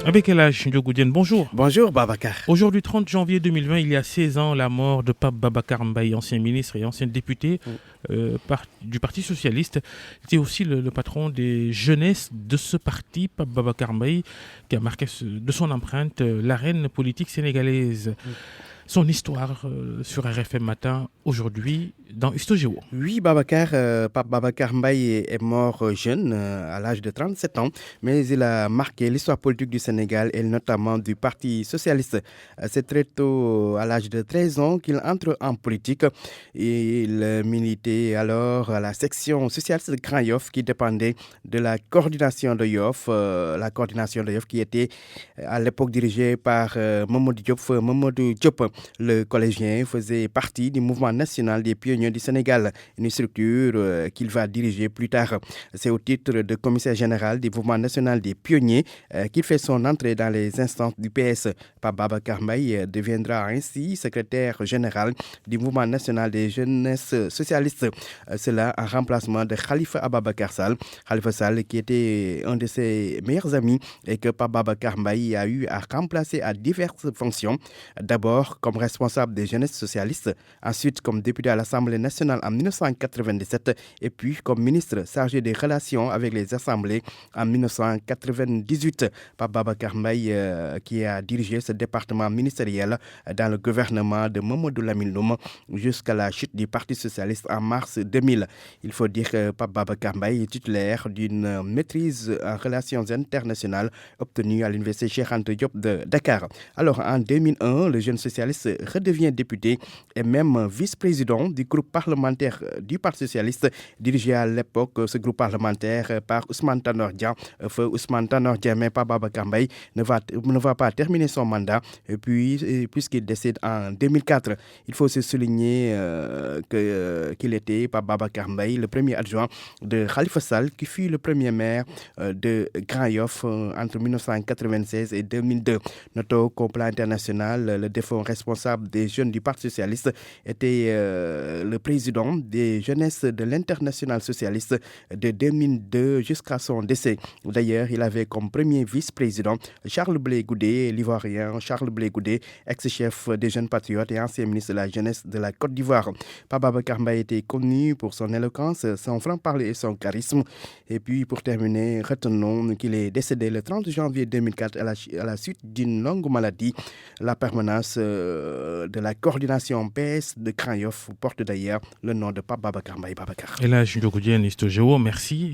Avec El Hadj Ndiogou Diène, bonjour. Bonjour Babacar. Aujourd'hui, 30 janvier 2020, il y a 16 ans, la mort de Pape Babacar Mbaye, ancien ministre et ancien député du Parti Socialiste. Il était aussi le patron des jeunesses de ce parti, Pape Babacar Mbaye, qui a marqué de son empreinte l'arène politique sénégalaise. Son histoire sur RFM Matin, aujourd'hui, dans Histogéo. Oui, Babacar, Pape Babacar Mbaye est mort jeune, à l'âge de 37 ans, mais il a marqué l'histoire politique du Sénégal et notamment du Parti Socialiste. C'est très tôt, à l'âge de 13 ans, qu'il entre en politique. Il militait alors à la section socialiste de Grand Yoff qui dépendait de la coordination de Yoff, qui était à l'époque dirigée par Mamadou Diop. Le collégien faisait partie du mouvement national des pionniers du Sénégal, une structure qu'il va diriger plus tard. C'est au titre de commissaire général du mouvement national des pionniers qu'il fait son entrée dans les instances du PS. Pape Babacar Mbaye deviendra ainsi secrétaire général du mouvement national des jeunesses socialistes. Cela en remplacement de Khalifa Ababacar Sall. Khalifa Sall qui était un de ses meilleurs amis et que Pape Babacar Mbaye a eu à remplacer à diverses fonctions. D'abord comme responsable des jeunesses socialistes, ensuite comme député à l'Assemblée nationale en 1997 et puis comme ministre chargé des relations avec les assemblées en 1998. Pape Babacar Mbaye qui a dirigé ce département ministériel dans le gouvernement de Mamadou Lamine Loum jusqu'à la chute du Parti socialiste en mars 2000. Il faut dire que Pape Babacar Mbaye est titulaire d'une maîtrise en relations internationales obtenue à l'université Cheikh Anta Diop de Dakar. Alors en 2001, le jeune socialiste redevient député et même vice-président du groupe parlementaire du Parti socialiste, dirigé à l'époque ce groupe parlementaire par Ousmane Tanor Dieng. Feu Ousmane Tanor Dieng, mais Pape Babacar Mbaye ne va pas terminer son mandat puisqu'il décède en 2004. Il faut se souligner qu'il était, Pape Babacar Mbaye, le premier adjoint de Khalifa Sall, qui fut le premier maire de Grand Yoff entre 1996 et 2002. Notons qu'au plan international, le défunt responsable des jeunes du Parti socialiste était le président des jeunesses de l'Internationale socialiste de 2002 jusqu'à son décès. D'ailleurs, il avait comme premier vice-président Charles Blé Goudé, l'Ivoirien Charles Blé Goudé, ex-chef des jeunes patriotes et ancien ministre de la jeunesse de la Côte d'Ivoire. Pape Babacar Mbaye était connu pour son éloquence, son franc-parler et son charisme. Et puis, pour terminer, retenons qu'il est décédé le 30 janvier 2004 à la suite d'une longue maladie. La permanence de la coordination PS de Grand Yoff porte d'ailleurs le nom de Pape Babacar Mbaye Babacar. El Hadj Ndiogou Diène, Histogéo, merci.